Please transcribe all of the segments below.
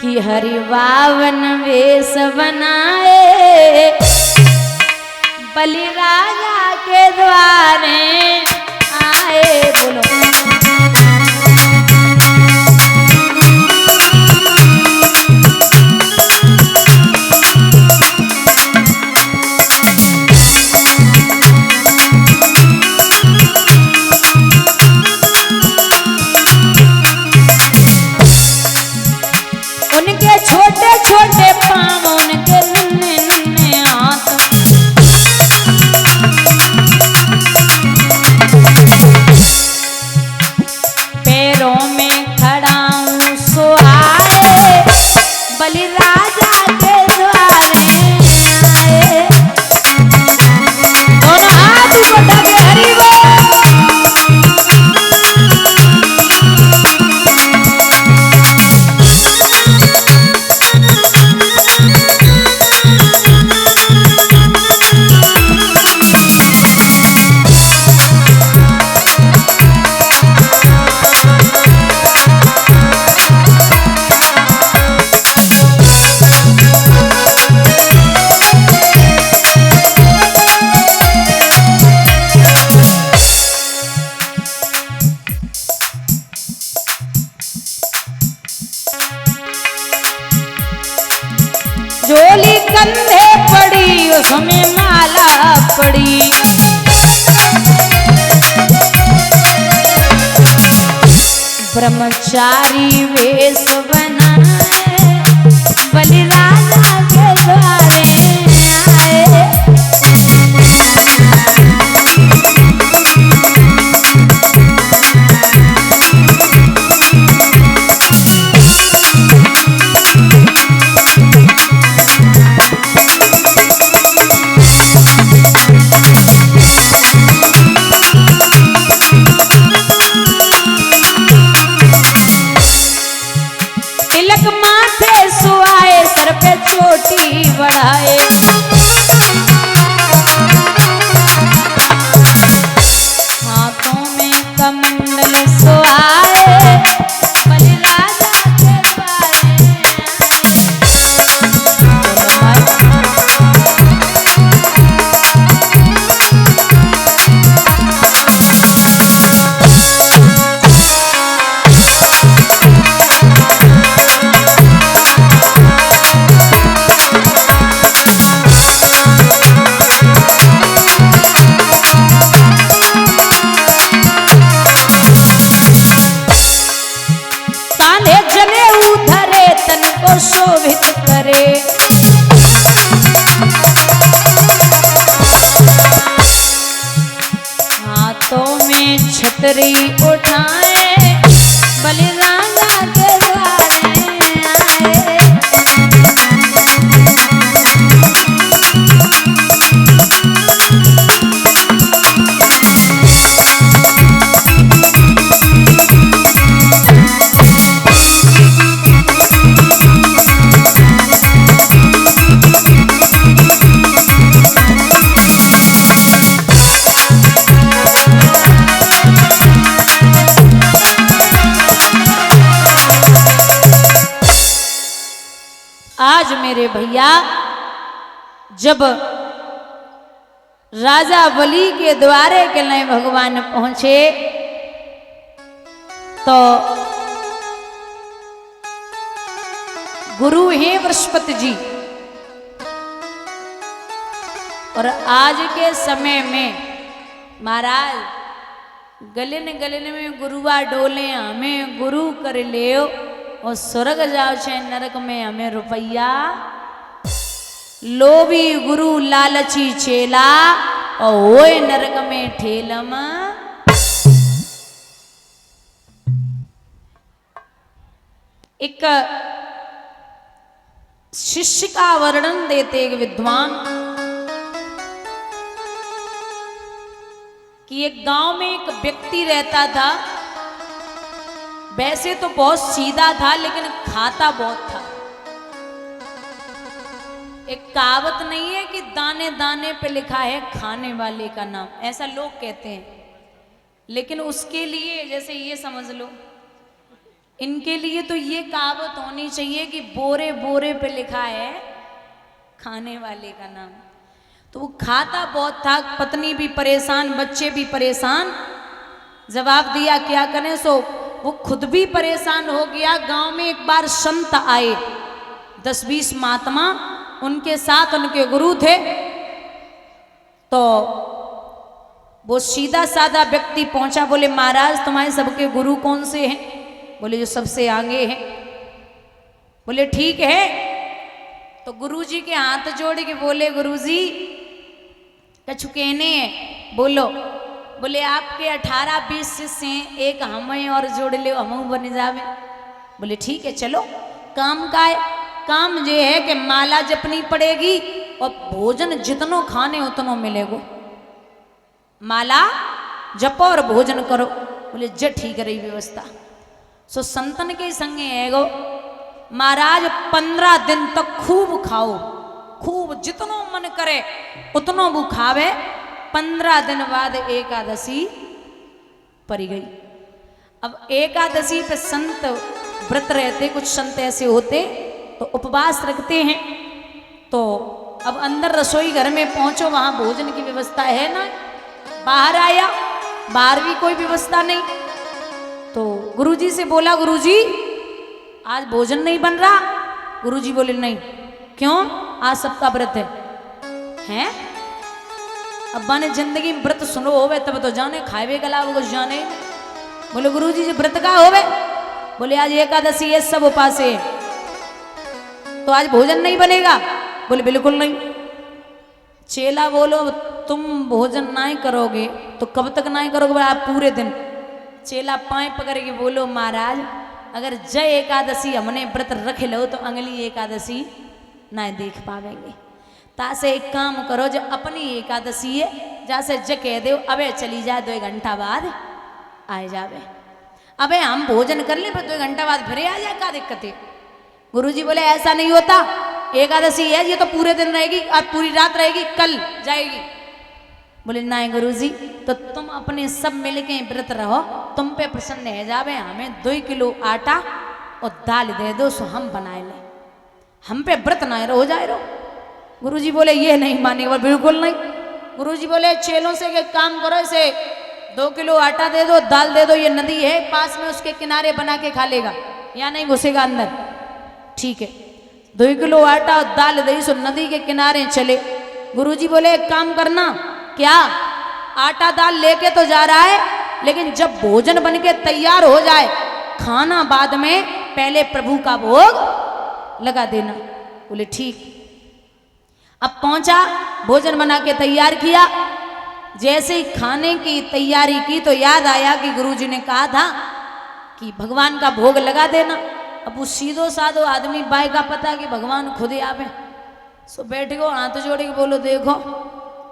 कि हरिवावन वेश बनाए बलि राजा के द्वारे आए। बोलो उनके छोटे छोटे पाँव उनके नन्हे नन्हे हाथ, पैरों में खड़ाऊं सो आए बलि राजा के द्वारे आए। दोनों हाथ ऊपर ढके हरि बोल। झोली कंधे पड़ी उसमें माला पड़ी, ब्रह्मचारी वेश बनाए बलि राजा के द्वारे आए। तिलक माथे सुआए सर पे चोटी बढ़ाए, हाथों में कमंडल सुआए बलि राजा के द्वारे शोभित करे, हाथों में छतरी उठाए बलि राजा के द्वारे आए। आज मेरे भैया जब राजा बलि के द्वारे के लिए भगवान पहुंचे तो गुरु हैं बृहस्पति जी, और आज के समय में महाराज गलन गलन में गुरुआ डोले हमें गुरु कर ले और स्वर्ग जाओ चाहे नरक में हमें रुपया, लोभी गुरु लालची चेला और होए नरक में ठेलम। एक शिष्य का वर्णन देते एक विद्वान कि एक गांव में एक व्यक्ति रहता था, वैसे तो बहुत सीधा था लेकिन खाता बहुत था। एक कहावत नहीं है कि दाने दाने पे लिखा है खाने वाले का नाम, ऐसा लोग कहते हैं, लेकिन उसके लिए जैसे ये समझ लो इनके लिए तो ये कहावत होनी चाहिए कि बोरे बोरे पे लिखा है खाने वाले का नाम। तो वो खाता बहुत था, पत्नी भी परेशान, बच्चे भी परेशान। जवाब दिया क्या करें, सो वो खुद भी परेशान हो गया। गांव में एक बार संत आए, 10-20 महात्मा, उनके साथ उनके गुरु थे। तो वो सीधा साधा व्यक्ति पहुंचा, बोले महाराज तुम्हारे सबके गुरु कौन से हैं? बोले जो सबसे आगे हैं। बोले ठीक है। तो गुरुजी के हाथ जोड़ के बोले गुरुजी कछु कहने हैं, बोलो। बोले आपके 18-20 शिष्य हैं, एक हमें और जोड़ ले, हम बन जावे। बोले ठीक है चलो। काम का है? काम ये है कि माला जपनी पड़ेगी और भोजन जितनो खाने उतनो मिलेगो। माला जपो और भोजन करो। बोले जे ठीक रही व्यवस्था। सो संतन के संगे एगो महाराज 15 दिन तक खूब खाओ, खूब जितनो मन करे उतनो वो खावे। 15 दिन बाद एकादशी पड़ी गई। अब एकादशी पे संत व्रत रहते, कुछ संत ऐसे होते तो उपवास रखते हैं। तो अब अंदर रसोई घर में पहुंचो, वहां भोजन की व्यवस्था है ना। बाहर आया, बाहर भी कोई व्यवस्था नहीं। तो गुरुजी से बोला गुरुजी आज भोजन नहीं बन रहा। गुरुजी बोले नहीं। क्यों? आज सबका व्रत है। हैं? अब्बा ने जिंदगी में व्रत सुनो होवे तब तो जाने, खावे गला वो कुछ जाने। बोले गुरुजी जी व्रत का होवे? बोले आज एकादशी है, सब उपास है, तो आज भोजन नहीं बनेगा। बोले बिल्कुल नहीं। चेला बोलो तुम भोजन नहीं करोगे तो कब तक नहीं करोगे? बोले आप पूरे दिन। चेला पाए पकड़ के बोलो महाराज अगर जय एकादशी हमने व्रत रख लो तो अगली एकादशी नहीं देख पावेंगे। तासे एक काम करो, जो अपनी एकादशी है जैसे ज कह दो अबे चली जाए, 2 घंटा बाद आए जावे। अबे हम भोजन कर ले, पर 2 घंटा बाद फिर आ जाए, क्या दिक्कत है? गुरुजी बोले ऐसा नहीं होता, एकादशी है ये तो पूरे दिन रहेगी, आज पूरी रात रहेगी, कल जाएगी। बोले नहीं गुरुजी, तो तुम अपने सब मिलके व्रत रहो, तुम पे प्रसन्न है जावे। हमें 2 किलो आटा और दाल दे दो, सो हम बनाए ले, हम पे व्रत ना हो जाए रो। गुरुजी बोले ये नहीं मानेगा। बिल्कुल नहीं। गुरुजी बोले चेलों से एक काम करो, इसे 2 किलो आटा दे दो, दाल दे दो, ये नदी है पास में, उसके किनारे बना के खा लेगा, या नहीं घुसेगा अंदर। ठीक है। 2 किलो आटा और दाल दे, सो नदी के किनारे चले। गुरुजी बोले एक काम करना, क्या? आटा दाल लेके तो जा रहा है, लेकिन जब भोजन बन के तैयार हो जाए, खाना बाद में, पहले प्रभु का भोग लगा देना। बोले ठीक। अब पहुंचा, भोजन बना के तैयार किया। जैसे ही खाने की तैयारी की तो याद आया कि गुरुजी ने कहा था कि भगवान का भोग लगा देना। अब वो सीधो साधो आदमी बाय का पता कि भगवान खुद आवे। सो बैठ गो, हाथ जोड़ के बोलो देखो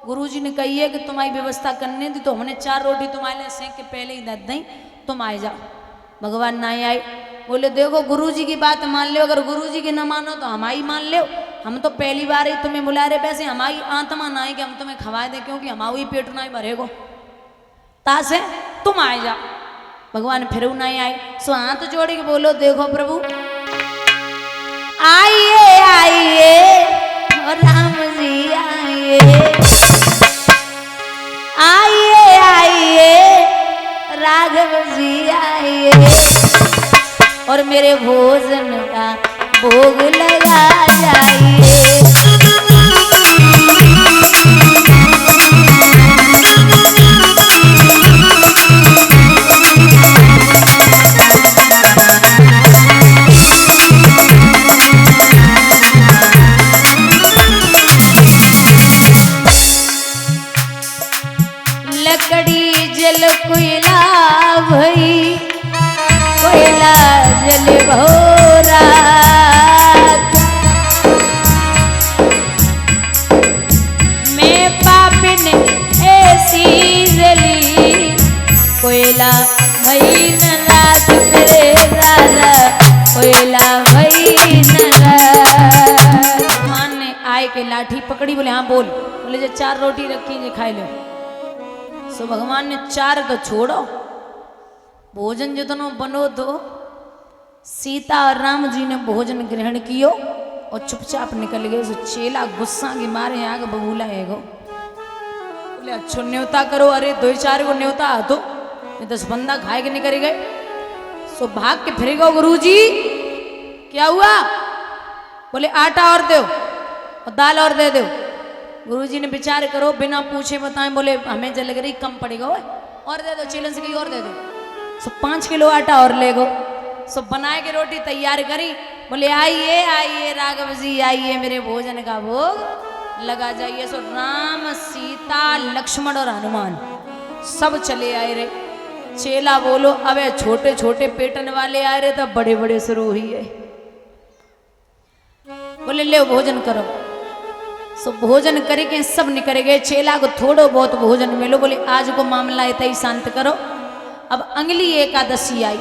गुरुजी ने कही है कि तुम्हारी व्यवस्था करने दी, तो हमने 4 रोटी तुम्हारे लिए सेंक के पहले ही दे दी, तुम आए जाओ। भगवान ना आए। बोले देखो गुरुजी की बात मान लो, अगर गुरुजी की ना मानो तो हमारी मान लो। हम तो पहली बार ही तुम्हें बुला रहे, वैसे हमारी आत्मा ना है कि हम तुम्हें खवाए दें, क्योंकि हमारा ही पेट ना ही भरेगो, तासे तुम आए जाओ। भगवान फिर नहीं आए। सो हाथ जोड़ के बोलो देखो प्रभु आइए आइए, राम जी आइए, आइए आइए राघव जी आइए, और मेरे भोजन का भोग लगा जाइए। लकड़ी जल कोयला भई, कोयला जल भोरा, मैं पापिन ऐसी जली, कोयला भई न रात तेरे राजा, कोयला भई न रात। भगवान ने आए के लाठी पकड़ी, बोले हाँ बोल। बोले जो 4 रोटी रखी जे खाई लो। सो भगवान ने 4 तो छोड़ो, भोजन जितनो बनो दो, सीता और राम जी ने भोजन ग्रहण कियो और चुपचाप निकल गए। सो चेला गुस्सा के मारे आग बबूला है गो, बोले अच्छो न्योता करो, अरे दो चार को न्योता आ दो, 10 बंदा खाए के निकल गए। सो भाग के फिर गो, गुरुजी क्या हुआ? बोले आटा और दो और दाल और दे दो। गुरुजी ने विचार करो, बिना पूछे बताएं, बोले हमें जल रही कम पड़ेगा, और दे दो, चेलन से कहीं और दे दो। सो 5 किलो आटा और ले गो। सो बनाए के रोटी तैयार करी, बोले आइए आइए राघव जी आइए, मेरे भोजन का भोग लगा जाइए। सो राम सीता लक्ष्मण और हनुमान सब चले आए रे। चेला बोलो अबे छोटे छोटे पेटन वाले आए रे, तब बड़े बड़े शुरू हुई है। बोले ले भोजन करो। सो भोजन करके सब निकल गए। चेला को थोड़ो बहुत भोजन मिलो, बोले आज को मामला इतना ही शांत करो। अब अगली एकादशी आई।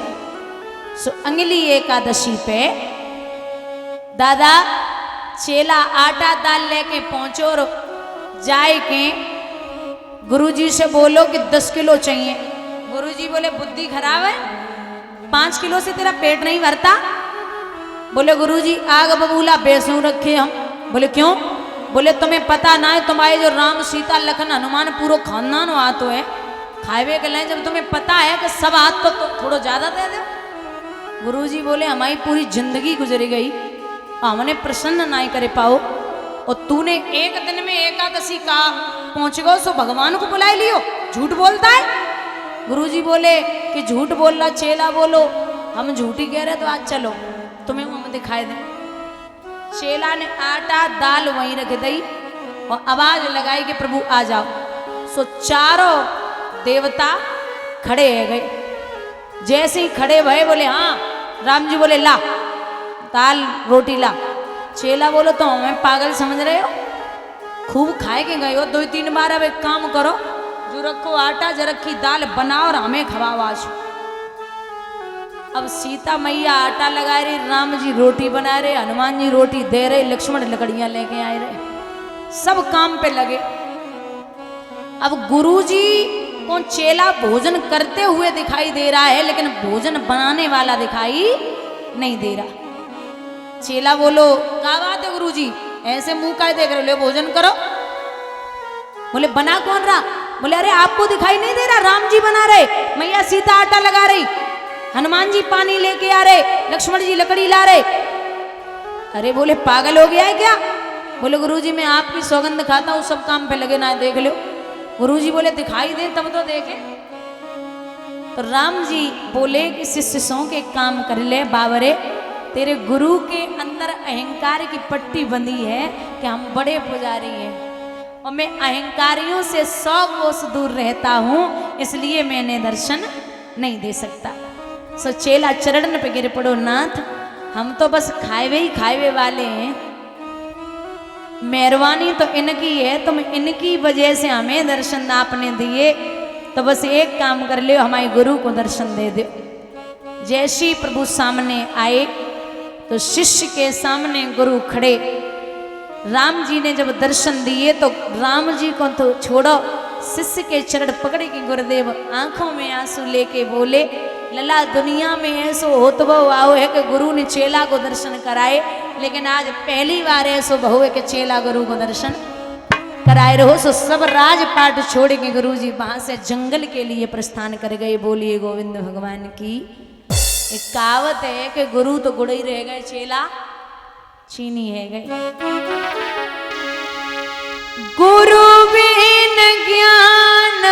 सो अगली एकादशी पे दादा चेला आटा दाल लेके पहुंचो और जाए के गुरुजी से बोलो कि 10 किलो चाहिए। गुरुजी बोले बुद्धि खराब है, 5 किलो से तेरा पेट नहीं भरता। बोले गुरुजी आग बबूला बेसू रखे हम। बोले क्यों? बोले तुम्हें पता ना है, तुम्हारे जो राम सीता लखन हनुमान पूरा खानदान हाथ है खावे के लिए, जब तुम्हें पता है कि सब हाथ तो थोड़ा ज्यादा दे दो। गुरुजी बोले हमारी पूरी जिंदगी गुजर गई, हमने प्रसन्न ना करे पाओ, और तूने एक दिन में एकादशी का पहुंच गो, सो भगवान को बुला लियो, झूठ बोलता है। गुरुजी बोले कि झूठ बोल रहा। चेला बोलो हम झूठी कह रहे, तो आज चलो तुम्हें हम दिखाई दे। चेला ने आटा दाल वहीं रख दी और आवाज लगाई कि प्रभु आ जाओ। सो चारों देवता खड़े है गए। जैसे ही खड़े भये बोले हाँ। राम जी बोले ला दाल रोटी ला। चेला बोलो तो हमें पागल समझ रहे हो, खूब खाए के गए हो 2-3 बार। अब एक काम करो, जो रखो आटा जो रखी दाल बनाओ और हमें खवाओ आज। अब सीता मैया आटा लगा रही, राम जी रोटी बना रहे, हनुमान जी रोटी दे रहे, लक्ष्मण लकड़ियां लेके आए रहे, सब काम पे लगे। अब गुरुजी को चेला भोजन करते हुए दिखाई दे रहा है, लेकिन भोजन बनाने वाला दिखाई नहीं दे रहा। चेला बोलो क्या बात है गुरुजी, ऐसे मुंह का देख रहे हो, भोजन करो। बोले बना कौन रहा? बोले अरे आपको दिखाई नहीं दे रहा, राम जी बना रहे, मैया सीता आटा लगा रही, हनुमान जी पानी लेके आ रहे, लक्ष्मण जी लकड़ी ला रहे। अरे बोले पागल हो गया है क्या? बोले गुरुजी मैं आपकी सौगंध खाता हूँ, सब काम पे लगे ना, देख लो। गुरुजी बोले दिखाई दे तब तो देखे। तो राम जी बोले कि शिष्य सौ के काम कर ले बाबरे, तेरे गुरु के अंदर अहंकार की पट्टी बंधी है कि हम बड़े पुजारी हैं और मैं अहंकारियों से 100 कोस दूर रहता हूँ, इसलिए मैंने दर्शन नहीं दे सकता। सो चेला चरण पे गिर पड़ो, नाथ हम तो बस खाए ही खाए वाले हैं, मेहरबानी तो इनकी है, तुम इनकी वजह से हमें दर्शन आपने दिए, तो बस एक काम कर लो, हमारे गुरु को दर्शन दे दो। जैसे प्रभु सामने आए तो शिष्य के सामने गुरु खड़े। राम जी ने जब दर्शन दिए तो राम जी को तो छोड़ो, शिष्य के चरण पकड़े के गुरुदेव आंखों में आंसू लेके बोले लला दुनिया में ऐसो होत बहु आओ है कि गुरु ने चेला को दर्शन कराए, लेकिन आज पहली बार ऐसो बहु है कि चेला गुरु को दर्शन कराए रहो। सो सब राजपाट छोड़ के गुरु जी वहां से जंगल के लिए प्रस्थान कर गए। बोलिए गोविंद भगवान की। एक कहावत है कि गुरु तो गुड़ ही रह गए, चेला चीनी है गई। गुरु बिन ज्ञान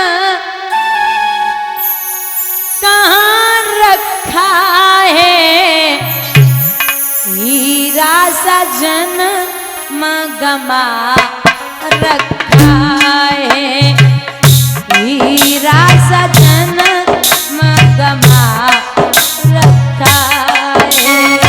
कहाँ रखा है, हीरा सजन मगमा रखा है, हीरा सजन मगमा रखा है।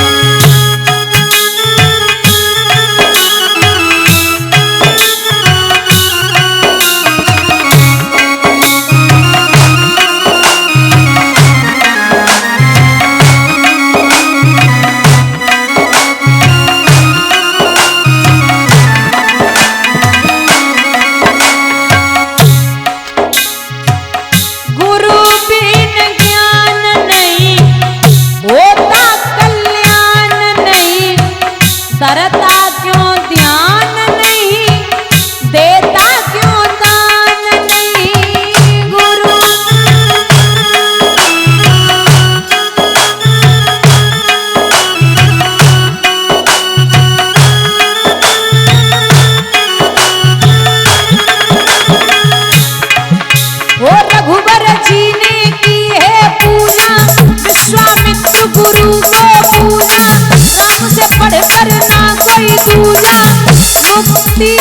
गुरु बिन ज्ञान करता क्यों ध्यान नहीं, देता क्यों दान नहीं गुरु। वो रघुवर जी ने की है पूजा, विश्वामित्र गुरु को पूजा, राम से पढ़कर ना कोई दूजा, मुक्ति